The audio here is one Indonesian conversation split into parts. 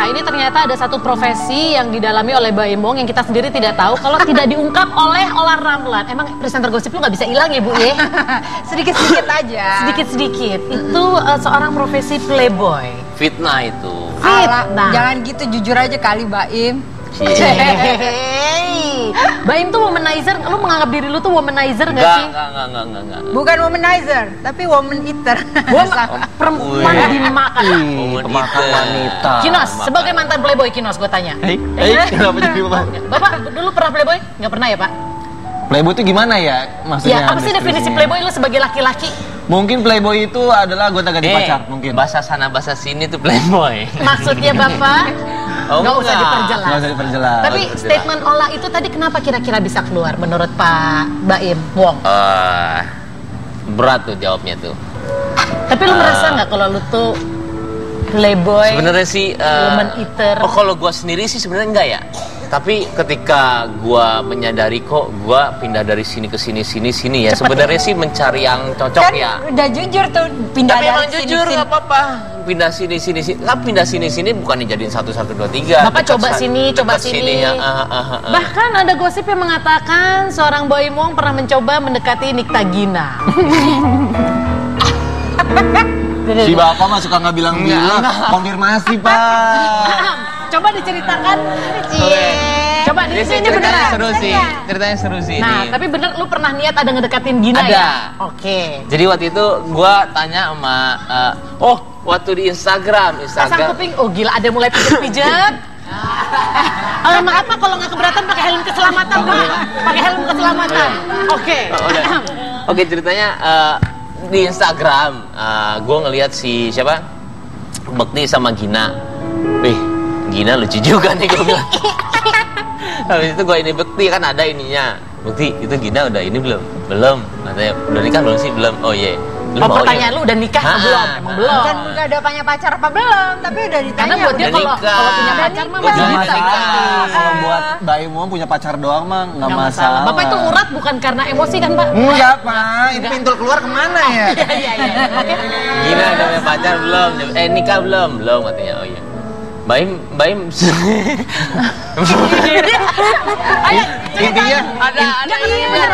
Nah, ini ternyata ada satu profesi yang didalami oleh Mbak Imong yang kita sendiri tidak tahu kalau tidak diungkap oleh Olar Ramlan. Emang presenter gosip lu nggak bisa hilang ya, Bu ya? Sedikit-sedikit aja. Sedikit-sedikit. Itu seorang profesi playboy. Fitnah itu. Fitnah. Jangan gitu, jujur aja kali Baim. Baim tuh womanizer, lu menganggap diri lu tuh womanizer gak sih? Enggak. Bukan womanizer, tapi woman eater. Perempuan dimakan. Pemakan wanita. Kinos, sebagai mantan playboy Kinos, gue tanya. Kenapa jadi Bapak? Bapak dulu pernah playboy? Nggak pernah ya, Pak? Playboy itu gimana ya? Maksudnya Ya, apa sih definisi playboy lu sebagai laki-laki? Mungkin playboy itu adalah gonta-ganti pacar, mungkin. Bahasa sana bahasa sini tuh playboy. Maksudnya Bapak? Nggak usah diperjelas. Nggak usah diperjelas. Tapi statement Ola itu tadi kenapa kira-kira bisa keluar menurut Pak Baim Wong? Berat tuh jawabnya tuh. Tapi lu merasa nggak kalau lu tuh playboy? Sebenarnya sih woman eater. Oh, kalau gua sendiri sih sebenarnya enggak ya. Tapi ketika gua menyadari kok gua pindah dari sini ke sini ya. Sebenarnya sih mencari yang cocok Kan ya. udah jujur tuh pindah Tapi dari emang jujur nggak apa-apa. Pindah sini. Kan pindah sini bukan dijadiin 1, 2, 3. Bapak coba sini, coba sini. Ya. Bahkan ada gosip yang mengatakan seorang Boy Wong pernah mencoba mendekati Nikta Gina. Si Bapak mah suka nggak bilang-bilang. Konfirmasi, Pak. Coba diceritakan. Coba Ini ini ceritanya beneran. seru sih. Ceritanya seru sih Nah, ini. tapi bener lu pernah niat ada ngedekatin Gina Ada. ya? Oke. Jadi waktu itu gua tanya sama waktu di Instagram. Pasang kuping, oh gila ada mulai pijet-pijet. Maaf Pak, kalau nggak keberatan pakai helm keselamatan Pak. Pakai helm keselamatan. Oke. Oke, ceritanya di Instagram gue ngelihat si siapa Bekti sama Gina. Wih, Gina lucu juga nih gue bilang. Habis itu gue ini Bekti kan ada ininya. Bekti itu Gina udah ini belum? Belum. Katanya udah nikah belum sih? Belum. Oh iya. Oh, pertanyaan lu udah nikah apa belum? Emang belum. Bukan udah punya pacar apa belum, tapi udah ditanya. Karena buat dia Udah kalau nikah. punya pacar mah Udah masih Nggak bisa. masalah. Kalau buat Baim mau punya pacar doang mah nggak masalah. Bapak itu urat bukan karena emosi kan Pak? Enggak, Pak. Ini pintu keluar kemana ya? Iya. Oke. Gina udah punya pacar belum? Nikah belum? Belum katanya. Oh iya. Baim Ayo, Intinya ada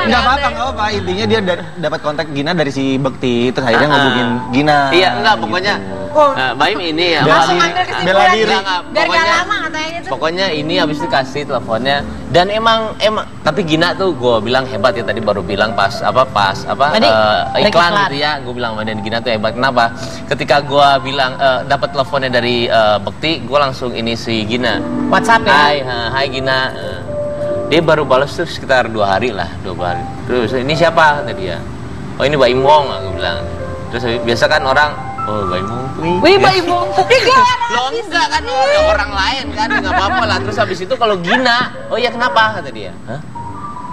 nggak apa-apa. Intinya dia dapat kontak Gina dari si Bekti, terus akhirnya ngehubungin Gina. Iya, enggak pokoknya. Oh. Baim ini ya. Langsung Bela ambil diri. kesimpulan Bela diri. Enggak, biar gak pokoknya- lama katanya gitu. Pokoknya ini habis itu kasih teleponnya dan emang tapi Gina tuh gue bilang hebat ya tadi baru bilang pas Tadi, iklan iklan. gitu ya, gue bilang dan Gina tuh hebat. Kenapa? Ketika gue bilang dapat teleponnya dari Bekti, gue langsung ini si Gina. WhatsApp ya? Hai Gina. Dia baru balas tuh sekitar 2 hari lah, 2 hari. Terus ini siapa kata dia? Oh ini Baim Wong, aku bilang. Terus biasa kan orang, oh Baim Wong. Wih, Baim Wong. Lo enggak kan orang lain kan nggak apa-apa lah. Terus habis itu kalau Gina, oh ya kenapa kata dia? Hah?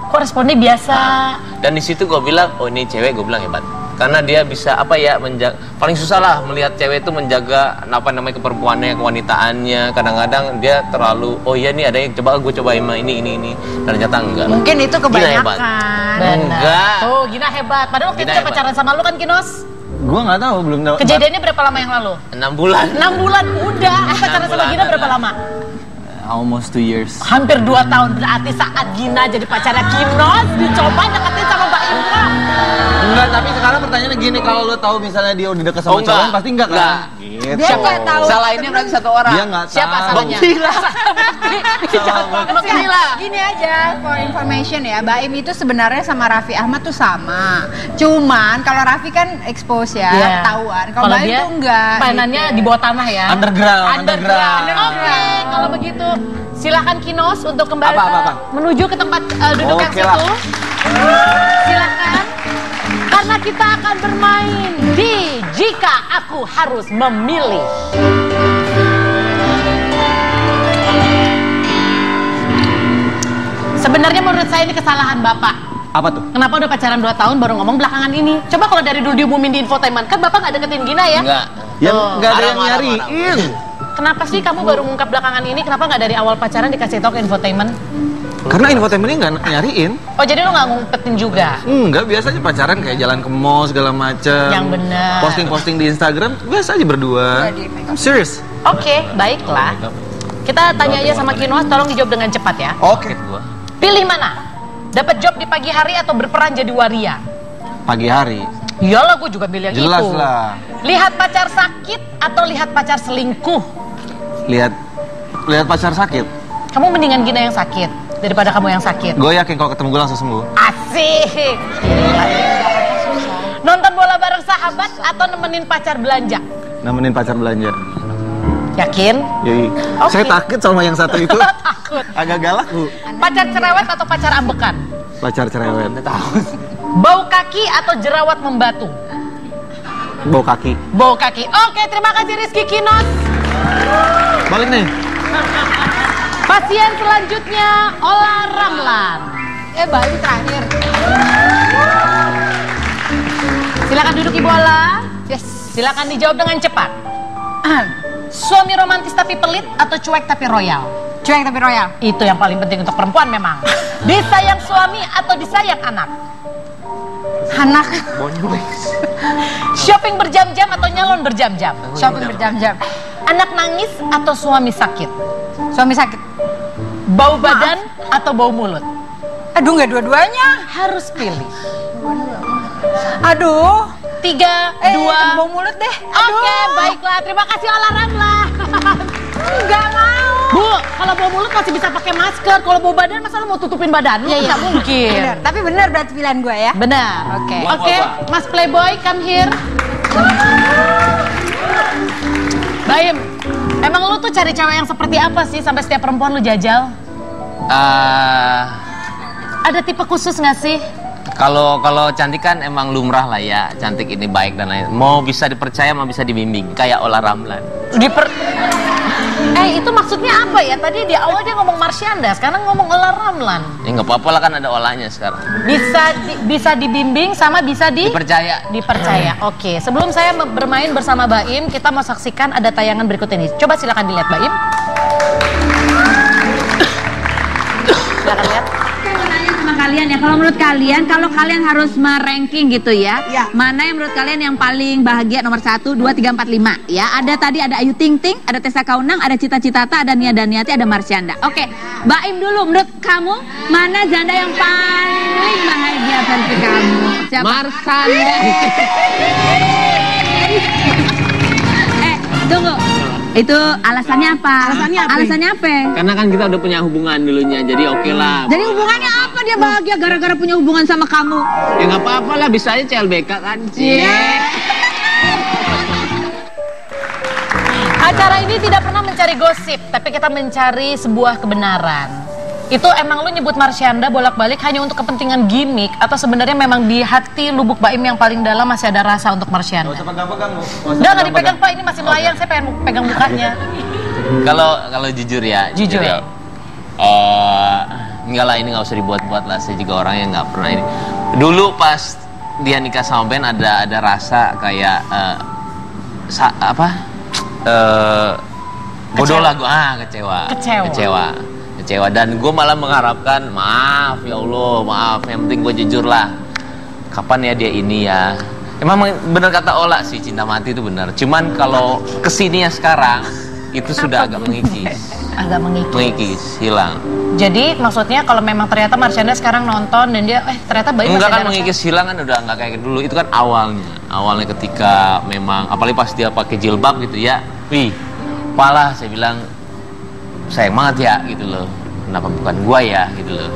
Kok responnya biasa? Dan di situ gue bilang, oh ini cewek, gue bilang hebat. Karena dia bisa paling susah lah melihat cewek itu menjaga keperempuannya, kewanitaannya. Kadang-kadang dia terlalu, oh iya nih ada yang gue cobain ini. Dan ternyata enggak. Mungkin itu Gina hebat. kebanyakan. Benar. Enggak. Tuh, Gina hebat. Padahal waktu Gina itu dia hebat. pacaran sama lu kan, Kinos? Gua nggak tahu, belum tahu. Kejadiannya berapa lama yang lalu? 6 bulan. 6 bulan udah. Lu pacaran sama bulan Gina berapa ada. lama? Almost 2 years. Hampir 2 tahun. Berarti saat Gina jadi pacarnya Kinos, dicoba deketin sama Mbak Imra. Enggak, tapi sekarang pertanyaannya gini, kalau lo tahu misalnya dia udah deket sama enggak. cowok lain, pasti enggak kan? Enggak. Gitu. Dia nggak tahu. Salahinnya berarti 1 orang. Dia nggak tahu. Siapa salahnya? Emang gila. Gini aja, for information ya, Baim itu sebenarnya sama Raffi Ahmad tuh sama. Cuman kalau Raffi kan expose ya, Iya. ketahuan. Kalau Baim dia tuh enggak. mainannya gitu. di bawah tanah ya. Underground. Oke, kalau begitu silakan Kinos untuk kembali Apa? menuju ke tempat duduk yang Oke situ. lah. Silakan. Karena kita akan bermain di Jika Aku Harus Memilih. Sebenarnya menurut saya ini kesalahan Bapak. Apa tuh? Kenapa udah pacaran 2 tahun baru ngomong belakangan ini? Coba kalau dari dulu diumumin di infotainment, kan Bapak nggak deketin Gina ya? Enggak. Yang nggak ada yang Marah, nyariin. Kenapa sih kamu baru ngungkap belakangan ini? Kenapa nggak dari awal pacaran dikasih tau ke infotainment? Karena infotainmentnya nggak nyariin. Oh jadi lu nggak ngumpetin juga? Enggak, biasanya pacaran kayak jalan ke mall segala macam. Yang benar. Posting-posting di Instagram biasa aja berdua. Nggak di make up. I'm serious. Oke, baiklah. Kita tanya aja sama Kinoas, tolong dijawab dengan cepat ya. Oke. Pilih mana? Dapat job di pagi hari atau berperan jadi waria? Pagi hari. Iyalah, gue juga pilih yang Jelas itu. lah. Lihat pacar sakit atau lihat pacar selingkuh? Lihat pacar sakit. Kamu mendingan Gina yang sakit daripada kamu yang sakit. Gue yakin kalau ketemu gue langsung sembuh. Asik. Gila. Nonton bola bareng sahabat atau nemenin pacar belanja? Nemenin pacar belanja. Yakin? Yoi. Oke. Saya takut sama yang satu itu. Takut. Agak galak, Bu. Pacar cerewet atau pacar ambekan? Pacar cerewet. Bau kaki atau jerawat membatu? Bau kaki. Bau kaki. Oke, terima kasih Rizky Kinos. Balik nih. Pasien selanjutnya Ola Ramlan. Baim terakhir. Silakan duduk Ibu Ola. Yes. Silakan dijawab dengan cepat. Suami romantis tapi pelit atau cuek tapi royal? Cuek tapi royal. Itu yang paling penting untuk perempuan memang. Disayang suami atau disayang anak? Anak. Shopping berjam-jam atau nyalon berjam-jam? Shopping berjam-jam. Anak nangis atau suami sakit? Suami sakit. Bau badan atau bau mulut? Aduh, nggak dua-duanya. Harus pilih. Aduh. 3, 2. Bau mulut deh. Oke, baiklah. Terima kasih Ola Ramlan. Nggak mau. Bu, kalau bau mulut masih bisa pakai masker. Kalau bau badan, masa lu mau tutupin badan? Lu nggak mungkin. Bener. Tapi bener berarti pilihan gue ya. Benar. Oke. Oke, Mas Playboy, come here. Baim, emang lu tuh cari cewek yang seperti apa sih sampai setiap perempuan lu jajal? Ada tipe khusus nggak sih? Kalau cantik kan emang lumrah lah ya, cantik ini baik dan lain. Mau bisa dipercaya, mau bisa dibimbing, kayak Ola Ramlan. Itu maksudnya apa ya? Tadi di awal dia ngomong Marsyanda, sekarang ngomong Ola Ramlan. Ya nggak apa-apa lah, kan ada olahnya sekarang. Bisa dibimbing sama bisa Dipercaya. dipercaya. Oke, sebelum saya bermain bersama Baim, kita mau saksikan ada tayangan berikut ini. Coba silakan dilihat Baim. Silakan lihat. Sama kalian ya, kalau menurut kalian, kalau kalian harus meranking gitu ya, mana yang menurut kalian yang paling bahagia nomor 1, 2, 3, 4, 5 ya? Ada tadi ada Ayu Ting Ting, ada Tessa Kaunang, ada Cita Citata, ada Nia Daniati, ada Marsyanda. Oke, Baim dulu, menurut kamu mana janda yang paling bahagia versi kamu? Siapa? Marsyanda. Tunggu. Itu alasannya apa? Alasannya apa? Karena kan kita udah punya hubungan dulunya, jadi oke lah. Jadi hubungannya apa dia bahagia gara-gara punya hubungan sama kamu? Ya nggak apa-apa lah, bisa aja CLBK kan. Acara ini tidak pernah mencari gosip, tapi kita mencari sebuah kebenaran. Itu emang lu nyebut Marsyanda bolak-balik hanya untuk kepentingan gimmick atau sebenarnya memang di hati lubuk Baim yang paling dalam masih ada rasa untuk Marsyanda? Nggak usah pegang-pegang, Bu. Nggak dipegang Pak, ini masih melayang, saya pengen pegang mukanya. Kalau jujur ya. Jujur. Ya. Enggak lah, ini nggak usah dibuat-buat lah. Saya juga orang yang nggak pernah ini. Dulu pas dia nikah sama Ben ada rasa kayak bodoh lah gue, kecewa dan gue malah mengharapkan maaf ya Allah, maaf, yang penting gue jujur lah. Kapan ya dia ini ya? Emang benar kata Ola sih, cinta mati itu benar. Cuman kalau kesininya sekarang itu sudah agak mengikis. Agak mengikis. Hilang. Jadi maksudnya kalau memang ternyata Marsyanda sekarang nonton dan dia ternyata Baim masih enggak kan ada mengikis, hilang kan udah nggak kayak dulu. Itu kan awalnya ketika memang apalagi pas dia pakai jilbab gitu ya. Wih, pala saya bilang sayang banget ya gitu loh. Kenapa bukan gua ya gitu loh.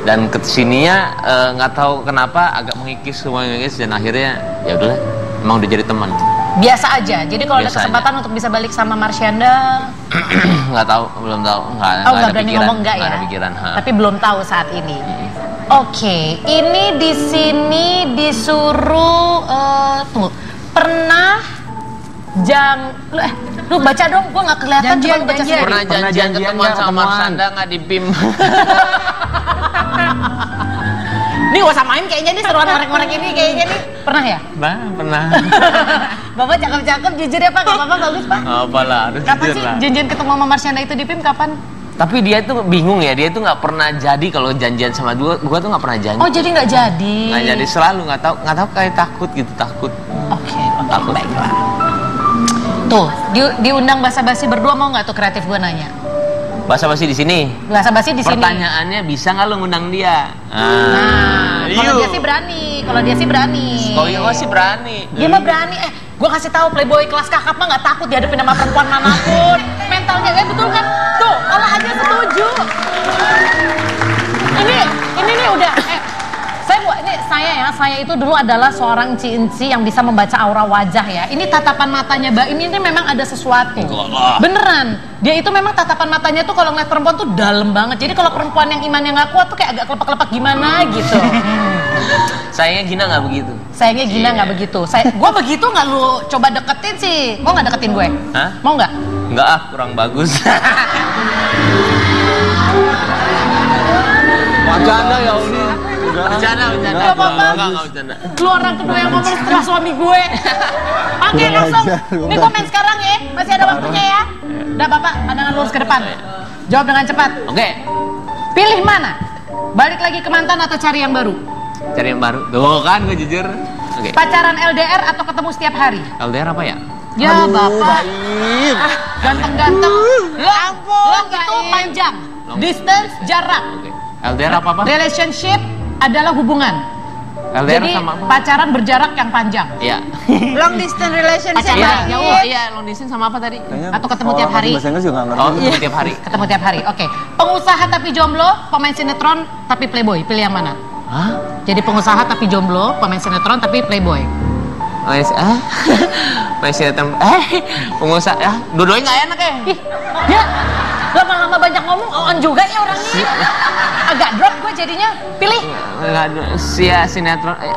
Dan kesininya nggak tahu kenapa agak mengikis dan akhirnya ya udahlah, emang udah jadi teman. biasa aja. Jadi kalau ada Biasa kesempatan untuk bisa balik sama Marsyanda, nggak tahu, belum tahu, nggak nggak ada berani pikiran, ngomong nggak ya. ada pikiran. Tapi belum tahu saat ini. Oke, ini di sini disuruh tunggu. Pernah lu baca dong, gua nggak kelihatan. Janjian, coba lu baca janjian. sendiri. Pernah janjian ketemuan sama Marsyanda nggak di BIM? Ini gak usah main kayaknya nih, seruan ngorek-ngorek ini kayaknya nih. Pernah ya? Pernah. Bapak cakep-cakep, jujur ya Pak, gak apa-apa, bagus Pak. Apalah, harus Kapan jujur sih lah. janjian ketemu sama Marsyanda itu di PIM kapan? Tapi dia tuh bingung ya, dia tuh nggak pernah jadi kalau janjian sama gua tuh nggak pernah janji. Oh jadi nggak jadi? Nggak jadi, selalu nggak tahu kayak takut gitu, takut. Oke, Takut. baiklah. Tuh, diundang basa-basi berdua mau nggak tuh kreatif gue nanya? Basa-basi di sini. Basa-basi di sini. Pertanyaannya bisa nggak lo ngundang dia? Nah, kalau dia sih berani. Kalau dia sih berani. Kalau gue sih berani. Dia mah berani. Gue kasih tahu playboy kelas kakap mah nggak takut dihadapin sama perempuan manapun. Mentalnya, betul kan? Tuh, malah aja setuju. Ini nih udah. Saya itu dulu adalah seorang cinci yang bisa membaca aura wajah ya. Ini tatapan matanya Mbak ini memang ada sesuatu. Beneran. Dia itu memang tatapan matanya tuh kalau ngeliat perempuan tuh dalam banget. Jadi kalau perempuan yang imannya nggak kuat tuh kayak agak kelepak-kelepak gimana gitu. Sayangnya Gina nggak begitu. Sayangnya Gina nggak begitu. Gue begitu nggak lu coba deketin sih. Mau nggak deketin gue? Hah? Mau nggak? Nggak ah, kurang bagus. Wacana ya ini. Bercanda. Nggak apa-apa. Nggak bercanda. Lu orang kedua yang ngomong setelah suami gue. Oke, langsung. Ini komen sekarang ya. Masih ada waktunya ya. Udah Bapak, pandangan lurus ke depan. Jawab dengan cepat. Oke. Pilih mana? Balik lagi ke mantan atau cari yang baru? Cari yang baru. Tuh kan gue jujur. Oke. Pacaran LDR atau ketemu setiap hari? LDR apa ya? Ya Bapak. Baim. Ganteng-ganteng. Lo itu panjang. Distance, jarak. Oke. LDR apa? Relationship adalah hubungan. LDR Jadi sama apa? pacaran berjarak yang panjang. Iya. Long distance relationship. Pacaran Iya, jauh. iya, long distance sama apa tadi? Atau ketemu tiap hari? Bahasa Inggris juga nggak ngerti. Oh, ketemu tiap hari. Ketemu tiap hari. Oke. Pengusaha tapi jomblo, pemain sinetron tapi playboy. Pilih yang mana? Hah? Jadi pengusaha tapi jomblo, pemain sinetron tapi playboy. Main sinetron. Pengusaha. Dua-duanya nggak enak ya? Ih, dia lama-lama banyak ngomong, on juga ya orangnya. Agak drop gue jadinya. Pilih.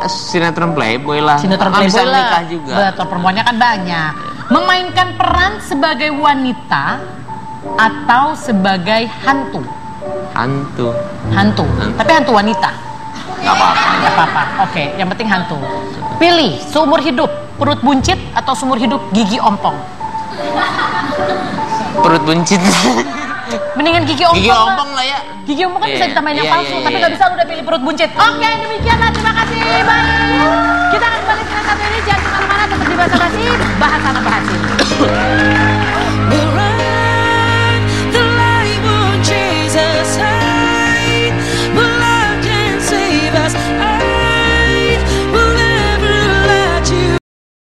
Sinetron playboy lah. Sinetron Kan bisa playboy lah. nikah juga. Betul, perempuannya kan banyak. Memainkan peran sebagai wanita atau sebagai hantu? Hantu. Hantu. Tapi hantu wanita. Nggak apa-apa. Gak apa-apa. Oke, yang penting hantu. Pilih seumur hidup perut buncit atau seumur hidup gigi ompong? Perut buncit. Mendingan gigi ompong. Gigi ompong lah ya. Gigi ompong kan Iya, bisa ditambahin yang iya, palsu, iya, tapi iya. nggak bisa lu udah pilih perut buncit. Oke, demikianlah. Terima kasih. Bye. Kita akan kembali ke satu ini. Jangan kemana-mana, tetap di Basa Basi. Bahas sana bahas ini.